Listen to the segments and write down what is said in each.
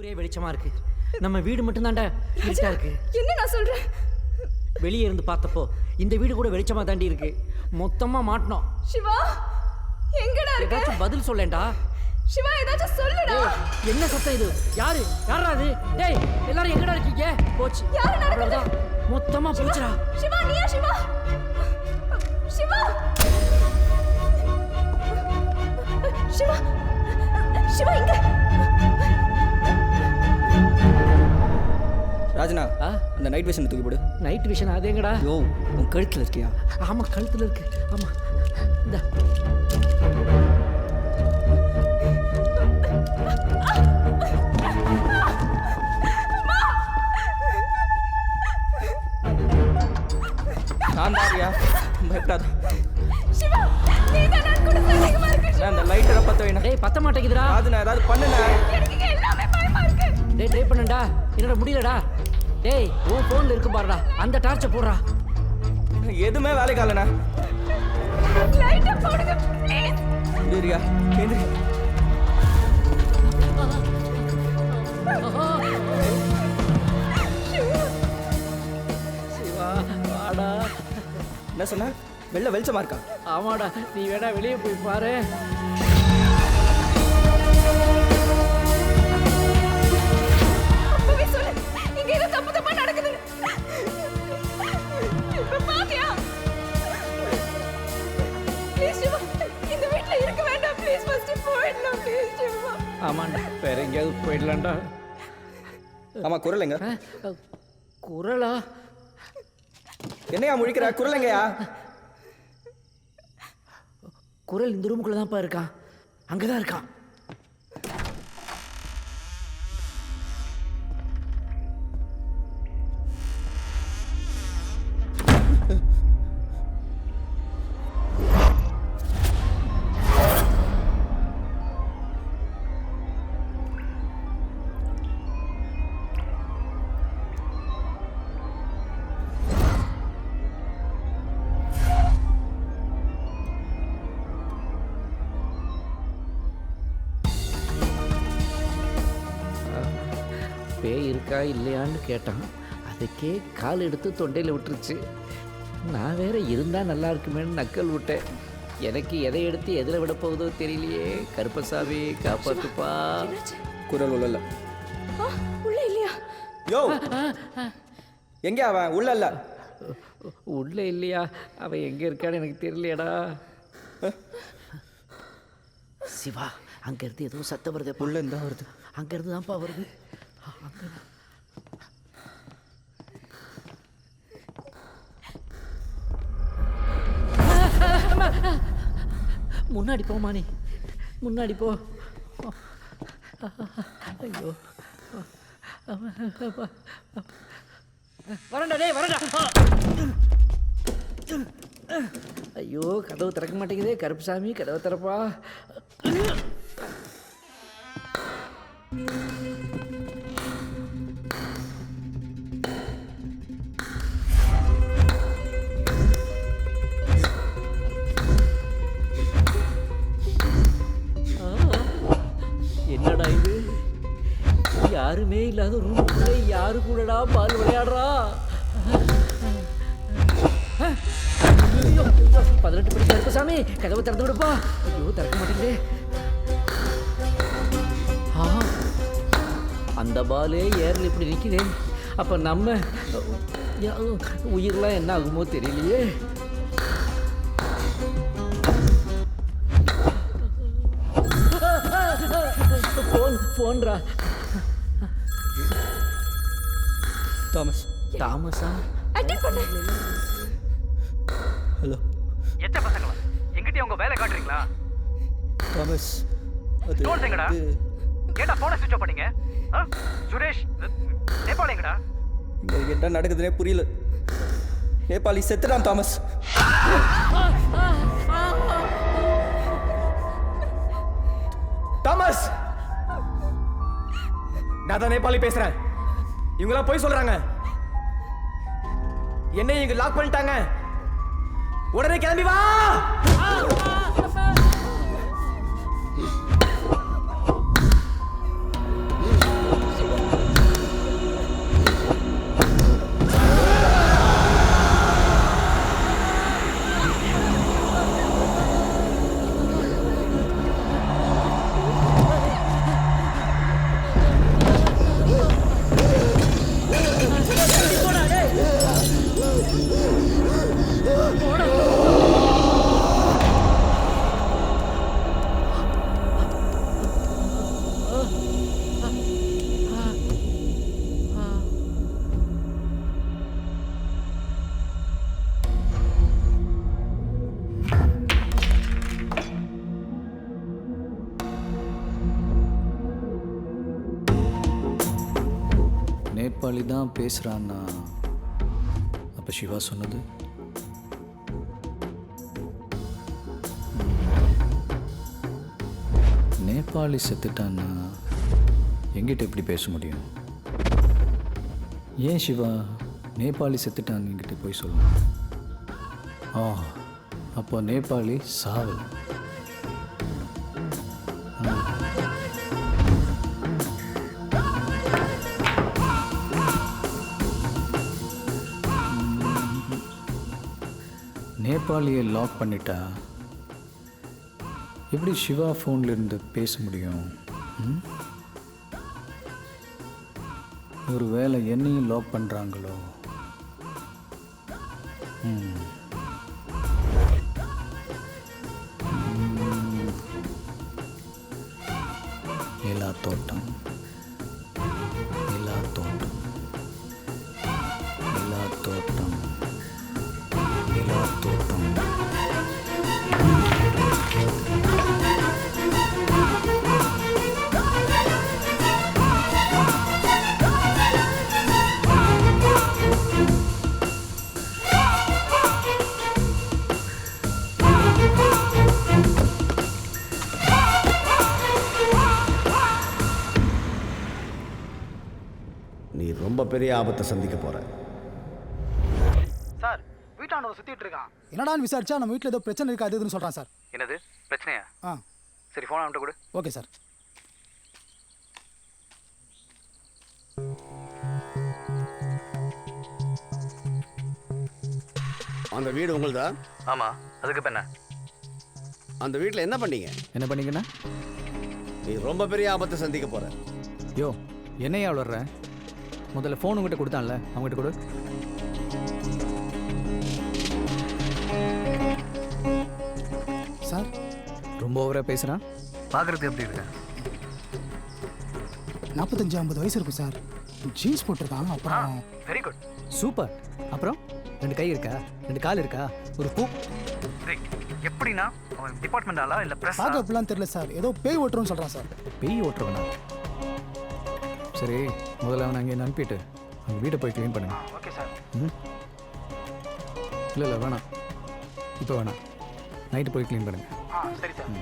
ஊரே வெளிச்சமா இருக்கு, நம்ம வீடு மட்டும் தாண்டா இருட்டா இருக்கு. என்ன நான் சொல்றேன்? வெளியே இருந்து பார்த்தப்போ இந்த வீடு கூட வெளிச்சமா தாண்டி இருக்கு. மொத்தமா மாட்டணும். சிவா எங்கடா இருக்க? ஏதாச்சும் பதில் சொல்லேன்டா. சிவா ஏதாச்சும் சொல்லுடா. என்ன சத்தம் இது? யாரா அது? டேய் எல்லாரும் எங்கடா இருக்கீங்க? போச்சு, யாரு நடக்குது? மொத்தமா போச்சுடா. சிவா நீயா? சிவா சிவா சிவா சிவா இங்க. ராஜனா, அந்த நைட் விஷன் தூக்கி போடு. நைட் விஷன் அது எங்கடா? யோ, உன் கழுத்தில் இருக்கியா? ஆமா கழுத்தில் இருக்கு. ஆமா இந்த நான் தாரியா, பயப்படாத. சிவா நீ தான் நான் கூட சந்தேகமா இருக்கு. நான் அந்த லைட்டரை பத்த வைனா. டேய் பத்த மாட்டேங்குதுடா. ராஜனா ஏதாவது பண்ணுடா. எனக்கு எல்லாமே பயமா இருக்கு. டேய் ட்ரை பண்ணுடா, என்னடா முடியலடா. டேய் உன் போன்ல இருக்கு பாருடா, அந்த டார்ச்சை போடுறா. எதுவுமே வேலைக்கு ஆகலண்ணா. லைட்டை போடுங்க ப்ளீஸ். எந்திரியா, எந்திரி. சிவா வாடா. என்ன சொன்ன? வெளில வெளிச்சமா இருக்கா? ஆமாடா, நீ வேணா வெளியே போய் பாரு. அப்பவே சொல்லு, இங்க ஏதோ தப்பா நடக்குது. இப்ப பாத்தியா? ப்ளீஸ் சிவா, இந்த வீட்ல இருக்க வேண்டாம் ப்ளீஸ். ஃபர்ஸ்ட் போயிடலாம் ப்ளீஸ் சிவா. ஆமாண்டா, வேற எங்கேயாவது போயிடலாம்டா. ஆமா, குரல் எங்க? குரலா? என்னையா முழிக்கிற? குரல் எங்கயா? குரல் இந்த ரூமுக்குள்ள தான்ப்பா இருக்கான். அங்கதான் இருக்கான். பேய் இருக்கா இல்லையான்னு கேட்டான். அதுக்கே கால் எடுத்து தொண்டையில் விட்டுருச்சு. நான் வேற இருந்தால் நல்லா இருக்குமேன்னு நக்கல் விட்டேன். எனக்கு எதை எடுத்து எதில் விட போகுதோ தெரியலையே. கருப்பசாமி காப்பாத்துப்பா. குரல் உள்ள உள்ள இல்லையா? யோ, எங்க அவன்? உள்ள இல்ல. உள்ள இல்லையா? அவன் எங்கே இருக்கான்னு எனக்கு தெரியலையடா. சிவா, அங்கேருந்து எதுவும் சத்தம் வருது. உள்ள இருந்தா வருது. அங்கேருந்து தான்ப்பா வருது. முன்னாடி போமா, நீ முன்னாடி போ. ஐயோ வரண்டா, டேய் வரண்டா. ஐயோ கதவு திறக்க மாட்டேங்குதே. கருப்புசாமி கதவை திறப்பா. என்னடா இது? யாருமே இல்லாத ரூமுக்குள்ள யாரு கூடடா பால் விளையாடுறா? 18 படி கருப்பசாமி, கதவை திறந்து விடுப்பா. ஐயோ திறக்க மாட்டேங்குதே. அந்த பாலே ஏர்ல இப்படி நிற்குதே. அப்போ நம்ம உயிரெலாம் என்ன ஆகுமோ தெரியலையே. ஃபோன்ரா. தாமஸ். தாமஸா? அட்டெண்ட் பண்ணு. ஹலோ. எச்ச பசங்களா, எங்கிட்ட உங்க வேலை காட்டுறீங்களா? தாமஸ், அது டோன்ஸ் எங்கடா? ஏன்டா போனை ஸ்விட்ச் ஆஃப் பண்ணீங்க? சுரேஷ், நேபாள் எங்கடா? இங்க என்ன நடக்குதுன்னே புரியல. நேபாளி செத்துட்டான் தாமஸ். தாமஸ், நான் தான் நேபாளி பேசுறேன். இவங்களாம் போய் சொல்றாங்க. என்னை இங்க லாக் பண்ணிட்டாங்க. உடனே கிளம்பி வா. நேபாளி தான் பேசுகிறான்னா அப்போ சிவா சொன்னது நேபாளி செத்துட்டான்னா எங்கிட்ட எப்படி பேச முடியும்? ஏன் சிவா நேபாளி செத்துட்டான்னு என்கிட்ட போய் சொல்லணும்? அப்போ நேபாளி சாவல். நேபாளியை லாக் பண்ணிட்டா எப்படி சிவா ஃபோனில் இருந்து பேச முடியும்? ஒரு வேளை என்னையும் லாக் பண்ணுறாங்களோ? நிலா தோட்டம், நிலா தோட்டம், நிலா தோட்டம், நிலா தோட்டம். நீ ரொம்ப பெரிய ஆபத்தை சந்திக்க போற. சார் வீட்டாண்ட சுத்திட்டு இருக்கான். என்னடான்னு விசாரிச்சா நம்ம வீட்டில் ஏதோ பிரச்சனை இருக்கு அது இதுன்னு சொல்கிறான் சார். என்னது பிரச்சனையா? சரி ஃபோன் அவன்கிட்ட கொடு. Okay sir. அந்த வீடு உங்களுதா? ஆமா, அதுக்கு இப்ப என்ன? அந்த வீட்டில் என்ன பண்ணீங்க? என்ன பண்ணீங்கன்னா? நீ ரொம்ப பெரிய ஆபத்தை சந்திக்க போற. யோ என்னையா வளர்ற? முதல்ல ஃபோன் உங்ககிட்ட கொடுத்தான்ல, அவங்ககிட்ட கொடு. சார் ரொம்ப ஓவராக பேசுகிறான். பார்க்கறதுக்கு எப்படி இருக்கு? 45-50 வயசு இருக்கும் சார். ஜீன்ஸ் போட்டிருக்காங்க. அப்புறம் வெரி குட், சூப்பர். அப்புறம் 2 கை இருக்கா, 2 கால் இருக்கா, ஒரு பூ. எப்படின்னா அவன் டிபார்ட்மெண்ட் ஆளா இல்லை பிரஸ்? பார்க்க அப்படிலாம் தெரியல சார். ஏதோ பேய் ஓட்டுறோன்னு சொல்கிறான் சார். பேய் ஓட்டுறவனா? சரி முதல்ல அவனை அங்கே அனுப்பிட்டு அவங்க வீட்டை போய் க்ளீன் பண்ணுங்க. Okay sir. இல்லை இல்லை வேணாம், இப்போ வேணாம், நைட்டு போய் க்ளீன் பண்ணுங்க. சரி சார்.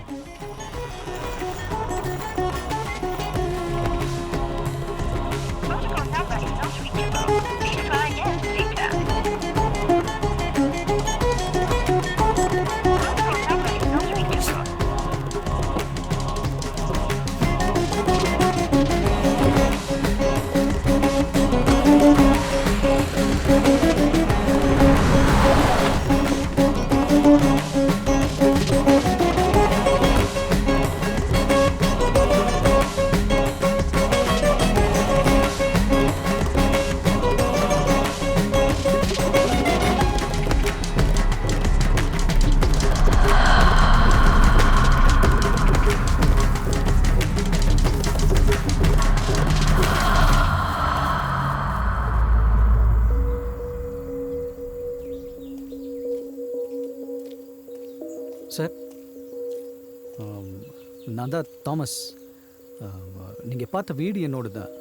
சார் நான் தான் தாமஸ். நீங்கள் பார்த்த வீடு என்னோட தான்.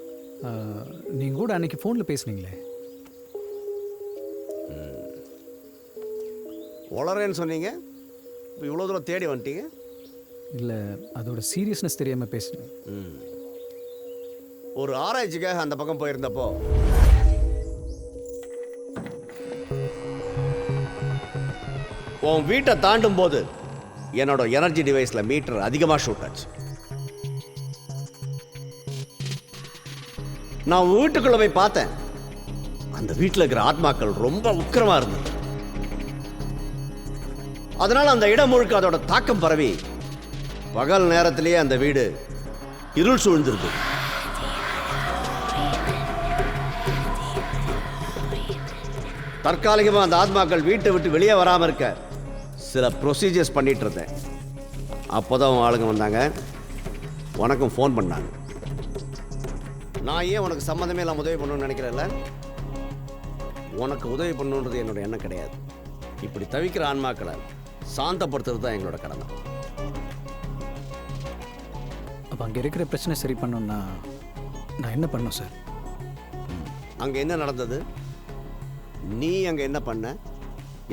நீங்கள் கூட அன்றைக்கி ஃபோனில் பேசுனீங்களே. வளரேன்னு சொன்னீங்க, இப்போ இவ்வளோ தூரம் தேடி வந்துட்டீங்க. இல்லை அதோட சீரியஸ்னஸ் தெரியாமல் பேசுனேன். ஒரு ஆராய்ச்சிக்காக அந்த பக்கம் போயிருந்தப்போ உன் வீட்டை தாண்டும் போது என்னோட எனர்ஜி டிவைஸில் மீட்டர் அதிகமாக ஷூட் ஆச்சு. நான் வீட்டுக்குள்ளே போய் பார்த்தேன். அந்த வீட்டில் இருக்கிற ஆத்மாக்கள் ரொம்ப உக்கிரமாக இருந்தது. அதனால் அந்த இடம் முழுக்க அதோட தாக்கம் பரவி பகல் நேரத்திலேயே அந்த வீடு இருள் சூழ்ந்திருக்கு. தற்காலிகமாக அந்த ஆத்மாக்கள் வீட்டை விட்டு வெளியே வராமல் இருக்க சில ப்ரொசீஜர்ஸ் பண்ணிட்டு இருந்தேன். அப்போ தான் ஆளுங்க வந்தாங்க, உனக்கும் ஃபோன் பண்ணாங்க. நான் ஏன் உனக்கு சம்மந்தமே இல்லாமல் உதவி பண்ணணும்னு நினைக்கிறேன்ல. உனக்கு உதவி பண்ணணுன்றது என்னோட எண்ணம் கிடையாது. இப்படி தவிக்கிற ஆன்மாக்களை சாந்தப்படுத்துறது தான் எங்களோட கடமை. அப்போ அங்கே இருக்கிற பிரச்சனை சரி பண்ணணும்னா நான் என்ன பண்ணணும் சார்? அங்கே என்ன நடந்தது, நீ அங்கே என்ன பண்ண,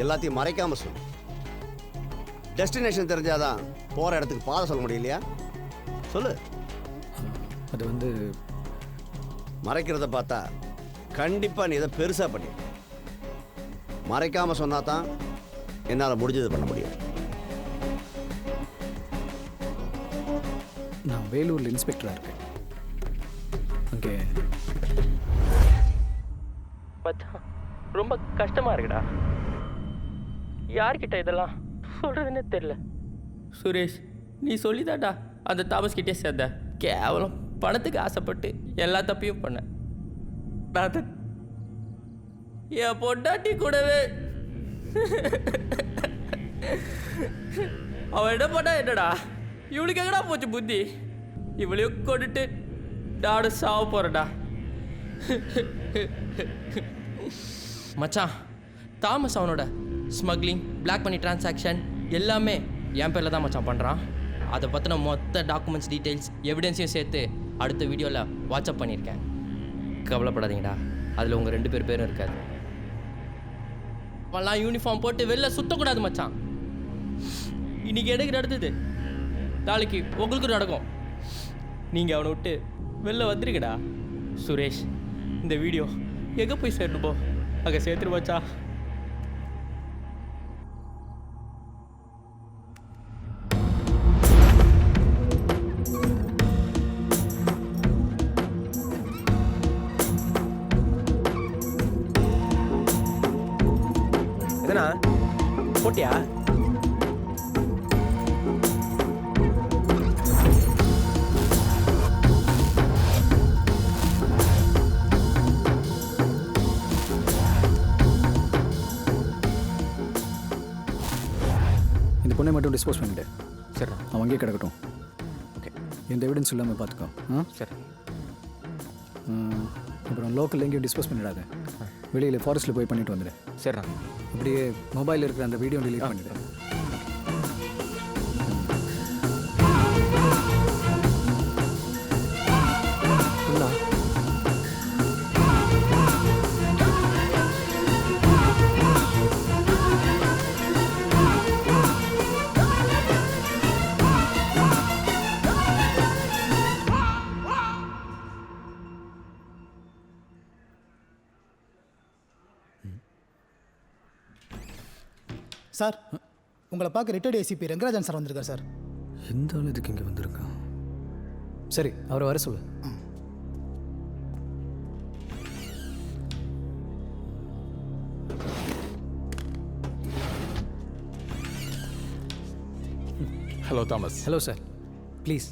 எல்லாத்தையும் மறைக்காம சொல்லு. டெஸ்டினேஷன் தெரிஞ்சாதான் போகிற இடத்துக்கு பாதை சொல்ல முடியலையா? சொல்லு. அது வந்து மறைக்கிறத பார்த்தா கண்டிப்பாக நீ இதை பெருசாக பண்ணி மறைக்காமல் சொன்னா தான் என்னால் முடிஞ்சது பண்ண முடியும். நான் வேலூரில் இன்ஸ்பெக்டராக இருக்கேன். அங்கே மச்சான் ரொம்ப கஷ்டமா இருக்குடா. யார்கிட்ட இதெல்லாம் சொல்றதுன்னே தெரியல. சுரேஷ், நீ சொல்லிதாடா அந்த தாமஸ் கிட்டே சேர்ந்த. கேவலம் பணத்துக்கு ஆசைப்பட்டு எல்லா தப்பையும் பண்ண. நான் என் பொண்டாட்டி கூடவே அவன் என்ன பண்ணா என்னடா, இவளுக்கு எங்கடா போச்சு புத்தி? இவளையும் கொண்டுட்டு நானும் சாவ போறேன்டா. மச்சான், தாமஸ் அவனோட ஸ்மக்லிங், பிளாக் மணி டிரான்சாக்ஷன் எல்லாமே என் பேரில் தான் மச்சான் பண்ணுறான். அதை பற்றின மொத்த டாக்குமெண்ட்ஸ், டீட்டெயில்ஸ், எவிடன்ஸையும் சேர்த்து அடுத்த வீடியோவில் வாட்ஸ்அப் பண்ணியிருக்கேன். கவலைப்படாதீங்கடா, அதில் உங்கள் 2 பேரும் இருக்காது. அவெல்லாம் யூனிஃபார்ம் போட்டு வெளில சுற்றக்கூடாது மச்சான். இன்னைக்கு எனக்கு நடந்தது, நாளைக்கு உங்களுக்கு நடக்கும். நீங்கள் அவனை விட்டு வெளில வந்துருக்கடா. சுரேஷ், இந்த வீடியோ எங்கே போய் சேரணுமோ அங்கே சேர்த்துரு மச்சா. எதனா போட்டியா? இந்த பொண்ணை மட்டும் டிஸ்போஸ் பண்ணிவிட்டு சரி அவன் அங்கேயே கிடக்கட்டும். ஓகே, எந்த எவிடன்ஸ் இல்லாமல் பார்த்துக்கோ. சரி. அப்புறம் லோக்கல் எங்கேயும் டிஸ்போஸ் பண்ணிடாத. வெளியில் ஃபாரஸ்ட்டில் போய் பண்ணிட்டு வந்துடு. சரிண்ணா. அப்படியே மொபைலில் இருக்கிற அந்த வீடியோ டிலீட் பண்ணிவிடு. சார், உங்களை பார்க்க ரிட்டையர்ட் ஏசிபி ரங்கராஜன் சார் வந்திருக்கார் சார். எந்த ஆள் இதுக்கு இங்கே வந்திருக்கான்? சரி, அவரை வர சொல்லு. Hello Thomas. Hello sir, please.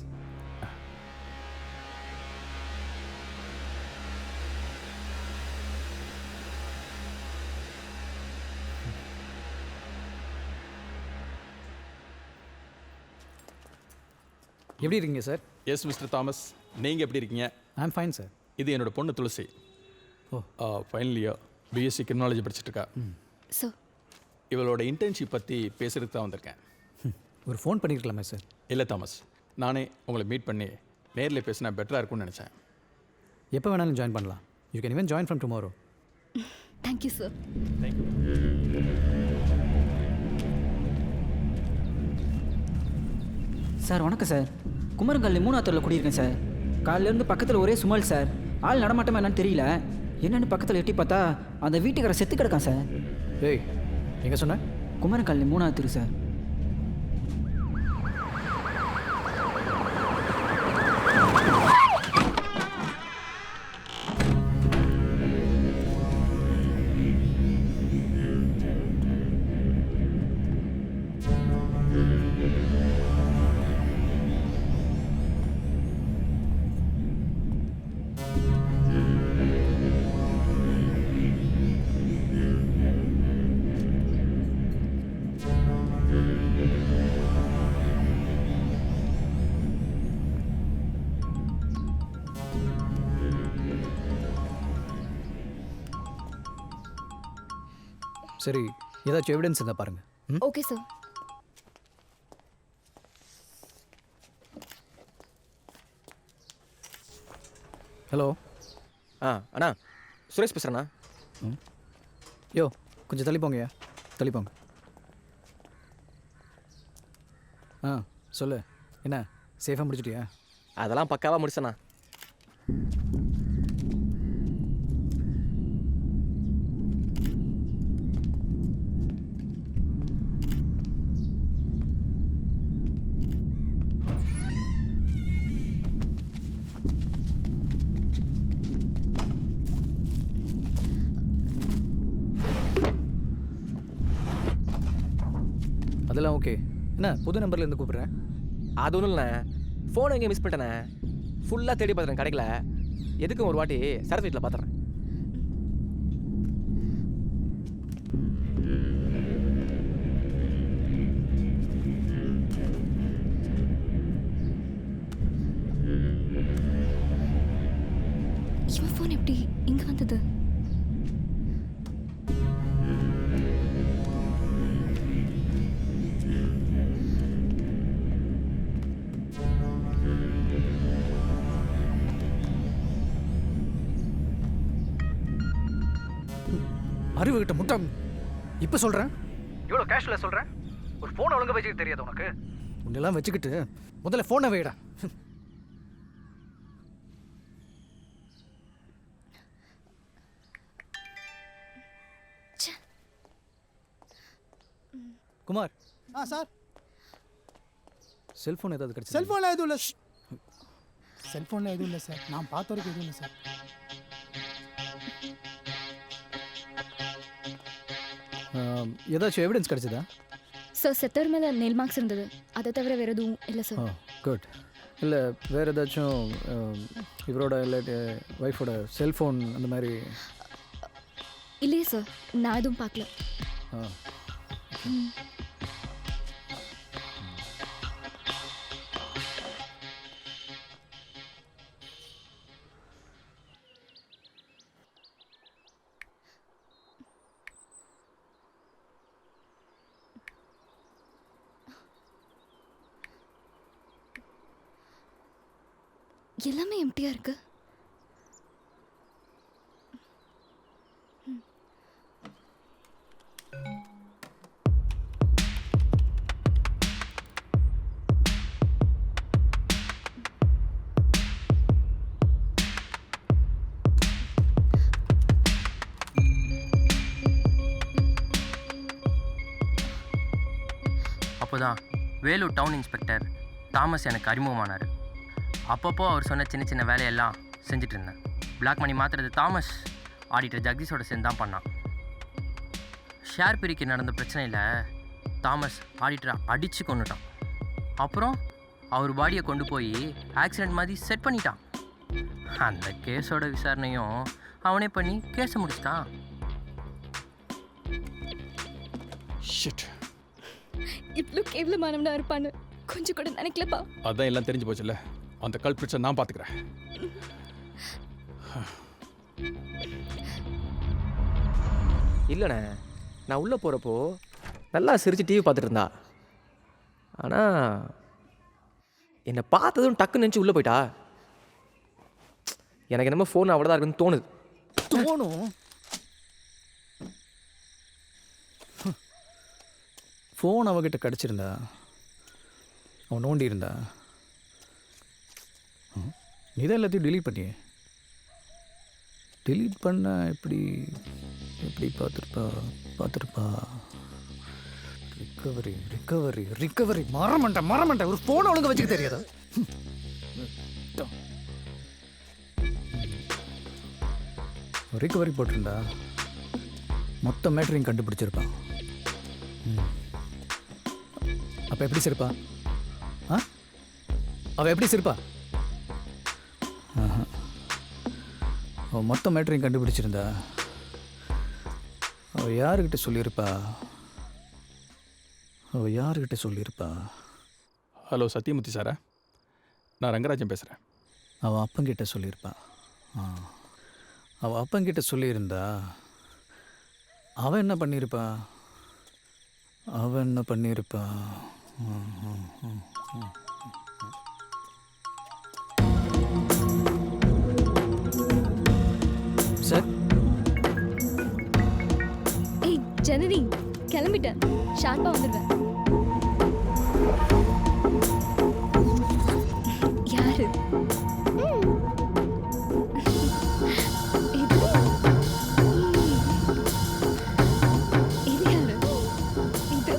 எப்படி இருக்கீங்க சார்? எஸ் மிஸ்டர் தாமஸ், நீங்கள் எப்படி இருக்கீங்க? ஐ ஆம் ஃபைன் சார். இது என்னோட பொண்ணு துளசி. ஃபைனல் இயர் பிஎஸ்சி கிரிமினாலஜி படிச்சுட்டு இருக்கா. சார், இவளோட இன்டர்ன்ஷிப் பற்றி பேசுறதுக்கு தான் வந்திருக்கேன். ஒரு ஃபோன் பண்ணியிருக்கலாமே சார்? இல்லை தாமஸ், நானே உங்களை மீட் பண்ணி நேரில் பேசினா பெட்டராக இருக்கும்னு நினச்சேன். எப்போ வேணாலும் ஜாயின் பண்ணலாம். You can even join from tomorrow. Thank you sir. Thank you. Sir வணக்கம் சார். குமரங்கல்லி 3ஆவது தெருவில் குடியிருக்கேன் சார். காலையிலேருந்து பக்கத்தில் ஒரே சுமல் சார். ஆள் நடமாட்டமா என்னன்னு தெரியல. என்னென்னு பக்கத்தில் எட்டி பார்த்தா அந்த வீட்டுக்கார செத்து கிடக்கான் சார். ஏய், எங்கே சொன்ன? குமரங்கல்லி 3ஆவது தெரு சார். சரி, ஏதாச்சும் எவிடன்ஸ் இருந்தால் பாருங்கள். Okay sir. ஹலோ. அண்ணா, சுரேஷ் பேசுகிறேண்ணா. யோ கொஞ்சம் தள்ளி போங்கய்யா, தள்ளி போங்க. ஆ சொல்லு, என்ன சேஃபாக முடிச்சிட்டியா? அதெல்லாம் பக்காவாக முடிச்சேண்ணா. அதெல்லாம் ஓகே. என்ன புது நம்பர்லேருந்து கூப்பிட்றேன்? அது ஒன்றும் இல்லைண்ணே, ஃபோனை எங்கேயும் மிஸ் பண்ணிட்டேண்ணே. ஃபுல்லாக தேடி பார்த்துறேன், கிடைக்கல. எதுக்கும் ஒரு வாட்டி சரஸ் வீட்டில் பார்த்துறேன். இவன் ஃபோன் எப்படி இங்கே வந்தது? அறிவு கிட்ட முட்டம். இப்போ சொல்கிறேன். இவ்வளோ கேஷுவலாக சொல்கிறேன். ஒரு ஃபோன் ஒழுங்காக வச்சுக்க தெரியாது உனக்கு? உன்னெல்லாம் வச்சுக்கிட்டு முதல்ல ஃபோனை வைடா. குமார். சார், செல்ஃபோன் ஏதாவது கிடைச்சா? செல்ஃபோனில் எதுவும் இல்லை. செல்ஃபோனில் எதுவும் இல்லை சார், நான் பார்த்த வரைக்கும் எதுவும் இல்லை சார். ஏதாச்சும் எவிடன்ஸ் கிடைச்சதா? சார் செத்தர் மேலே நெல் மார்க்ஸ் இருந்தது, அதை தவிர வேறு எதுவும் இல்லை சார். குட். இல்லை வேறு ஏதாச்சும் இவரோட இல்லாட்டி ஒய்ஃபோட செல்ஃபோன் அந்த மாதிரி? இல்லையே சார், நான் எதுவும் பார்க்கல. எல்லாமே எம்டியாக இருக்கு. அப்போதான் வேலூர் டவுன் இன்ஸ்பெக்டர் தாமஸ் எனக்கு அறிமுகமானார். அப்பப்போ அவர் சொன்ன சின்ன சின்ன வேலையெல்லாம் செஞ்சுட்டு இருந்தேன். பிளாக் மணி மாற்றுறது தாமஸ் ஆடிட்டர் ஜெகதீஷோட சேர்ந்து தான் பண்ணான். ஷேர் பிரிக்க நடந்த பிரச்சனையில் தாமஸ் ஆடிட்டரை அடித்து கொண்டுட்டான். அப்புறம் அவர் பாடியை கொண்டு போய் ஆக்சிடெண்ட் மாதிரி செட் பண்ணிட்டான். அந்த கேஸோட விசாரணையும் அவனே பண்ணி கேஸை முடிச்சிட்டான். இவ்வளோ கேவலமானவனா இருப்பான்னு கொஞ்சம் கூட நினைக்கலப்பா. அதான் எல்லாம் தெரிஞ்சு போச்சுல்ல. அந்த கல்பிரிட்ஸை நான் பார்த்துக்கிறேன். இல்லைண்ணே, நான் உள்ளே போகிறப்போ நல்லா சிரித்து டிவி பார்த்துட்டு இருந்தா. ஆனால் என்னை பார்த்ததும் டக்குன்னு நினச்சி உள்ளே போயிட்டா. எனக்கு என்னமோ ஃபோன் அவ்வளோதான் இருக்குன்னு தோணுது. தோணும். ஃபோன் அவகிட்ட கிடச்சிருந்தா, அவன் நோண்டி இருந்தா, நீ தான் எல்லாத்தையும் delete பண்ணியே. delete பண்ண எப்படி எப்படி பார்த்துருப்பா. ரிகவரி மரமண்டை ஒரு ஃபோனை ஒழுங்கு வச்சுக்க தெரியாதா? ரிகவரி போட்டிருந்தா மொத்த மேட்டரையும் கண்டுபிடிச்சிருப்பான். அப்போ எப்படி சிரிப்பா? அவள் எப்படி சிரிப்பா? அவள் மொத்த மேட்டரையும் கண்டுபிடிச்சிருந்தா அவள் யாருக்கிட்ட சொல்லியிருப்பா? ஹலோ சத்தியமூர்த்தி சாரா, நான் ரங்கராஜன் பேசுகிறேன். அவள் அப்பங்கிட்ட சொல்லியிருப்பா. அவள் அப்பங்கிட்ட சொல்லியிருந்தா அவன் என்ன பண்ணியிருப்பா? சார் கிளம்பிட்டேன். ஷார்ப்பா வந்துடுவேன். யாரு? இது யாரு? இது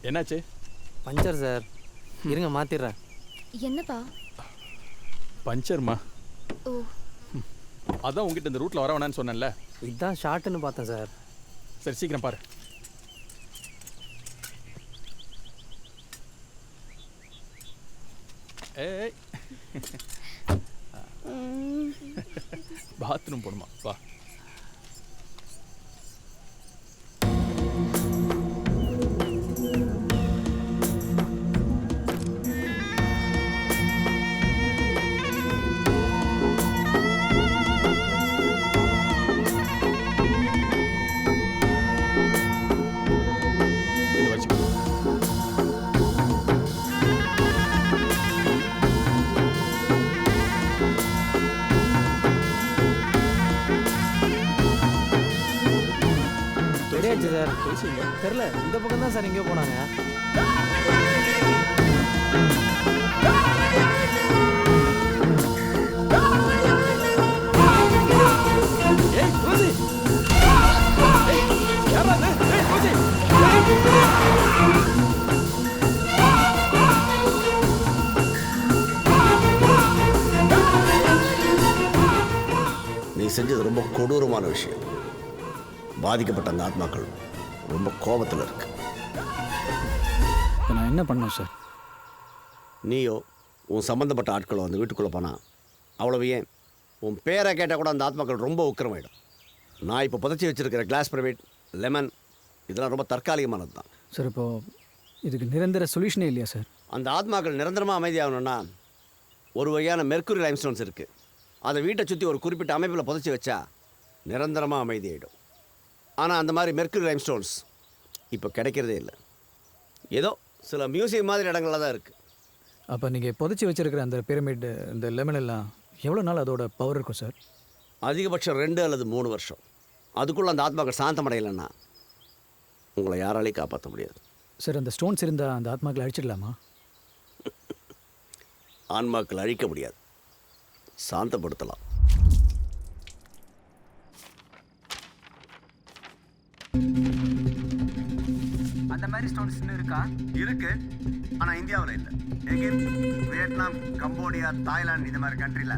என்னாச்சு? Puncture sir. இருங்க மாத்திடுறேன். என்னப்பா? பஞ்சர்மா? ஓ, அதான் உங்ககிட்ட இந்த ரூட்டில் வர வேணான்னு சொன்னேன்ல. இதுதான் ஷார்ட்டுன்னு பார்த்தேன் சார். சரி சீக்கிரம் பாரு. ஏய் பாத்ரூம் போணுமா? வா. இது வச்சுக்கோ. ரெடியாச்சு சார். தெரில, இந்த பக்கம் தான் சார் எங்கேயோ போனாங்க. ஏய் ரோசி, ஏய் யாரா இது? ஏய் ரோசி, நீ செஞ்சது ரொம்ப கொடூரமான விஷயம். பாதிக்கப்பட்ட அந்த ஆத்மாக்கள் ரொம்ப கோபத்தில் இருக்கு. இப்போ நான் என்ன பண்ணேன் சார்? நீயோ உன் சம்மந்தப்பட்ட ஆட்களோ அந்த வீட்டுக்குள்ளே போனால் அவ்வளவு ஏன் உன் பேரை கேட்டால் கூட அந்த ஆத்மாக்கள் ரொம்ப உக்கிரமாயிடும். நான் இப்போ புதைச்சி வச்சிருக்கிற கிளாஸ் பிரைவேட் லெமன் இதெல்லாம் ரொம்ப தற்காலிகமானது தான் சார். இப்போது இதுக்கு நிரந்தர சொல்யூஷனே இல்லையா சார்? அந்த ஆத்மாக்கள் நிரந்தரமாக அமைதியாகணும்னா ஒரு வகையான மெர்க்குரி லைம்ஸ்டோன்ஸ் இருக்குது. அதை வீட்டை சுற்றி ஒரு குறிப்பிட்ட அமைப்பில் புதைச்சி வச்சா நிரந்தரமாக அமைதியாகிடும். ஆனால் அந்த மாதிரி மெர்க்குரி லைம்ஸ்டோன்ஸ் இப்போ கிடைக்கிறதே இல்லை. ஏதோ சில மியூசியம் மாதிரி இடங்களில் தான் இருக்குது. அப்போ நீங்கள் புதைச்சி வச்சிருக்கிற அந்த பிரமிட், இந்த லெமன் எல்லாம் எவ்வளோ நாள் அதோட பவர் இருக்கும் சார்? அதிகபட்சம் 2 அல்லது 3 வருஷம். அதுக்குள்ளே அந்த ஆத்மாக்கள் சாந்தமடையலைன்னா உங்களை யாராலையும் காப்பாற்ற முடியாது. சார், அந்த ஸ்டோன்ஸ் இருந்தால் அந்த ஆத்மாக்களை அழிச்சிடலாமா? ஆன்மாக்கள் அழிக்க முடியாது, சாந்தப்படுத்தலாம். அந்த மாதிரி ஸ்டோன்ஸ் இன்னும் இருக்கா? இருக்கு, ஆனால் இந்தியாவில் இல்லை. எகிப்து, வியட்நாம், கம்போடியா, தாய்லாந்து இந்த மாதிரி கண்ட்ரியில்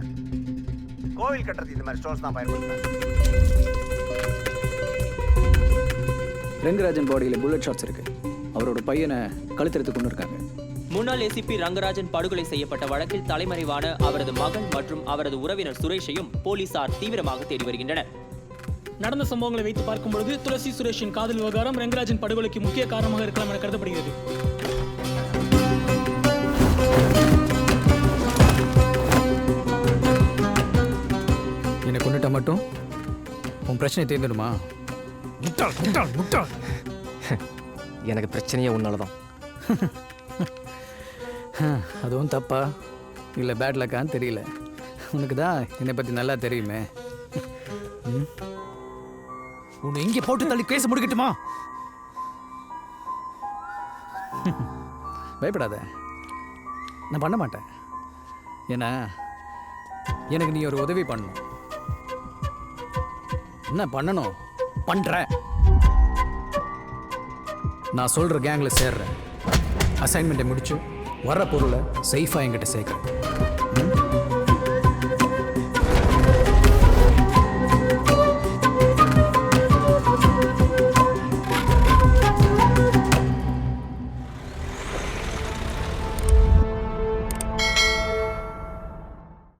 கோவில் கட்டுறது இந்த மாதிரி ஸ்டோன்ஸ் தான் பயன்படுத்துறாங்க. ரங்கராஜன் பாடியில் புல்லட் ஷாட்ஸ் இருக்கு. அவரோட பையனை கழுத்தெடுத்து கொண்டு இருக்காங்க. முன்னாள் ஏசிபி ரங்கராஜன் படுகொலை செய்யப்பட்ட வழக்கில் தலைமறைவான அவரது மகன் மற்றும் அவரது உறவினர் சுரேஷையும் போலீசார் தீவிரமாக தேடி வருகின்றனர். நடந்த சம்பவங்களை வைத்து பார்க்கும் பொழுது துளசி சுரேஷின் காதல் விவகாரம் ரங்கராஜன் படுகொலைக்கு முக்கிய காரணமாக இருக்கலாம் என கருதப்படுகிறது. என்னை கொண்டுட்டா மட்டும் உன் பிரச்சனை தீர்ந்துடுமா? முட்டாள் முட்டாள் முட்டாள். எனக்கு பிரச்சனையே உன்னால தான். அதுவும் தப்பா இல்லை பேட் லக்கான்னு தெரியல. உனக்கு தான் என்னை பற்றி நல்லா தெரியுமே. உன்னை இங்கே போட்டு தள்ளி கேஸ் முடிக்கட்டுமா? பயப்படாத, நான் பண்ண மாட்டேன். ஏன்னா எனக்கு நீ ஒரு உதவி பண்ணணும். என்ன பண்ணணும்? பண்ற. நான் சொல்ற கேங்ல சேர்றேன். அசைன்மெண்ட்டை முடிச்சு வர பொருளை சேஃபாக என்கிட்ட சேர்க்குறேன்.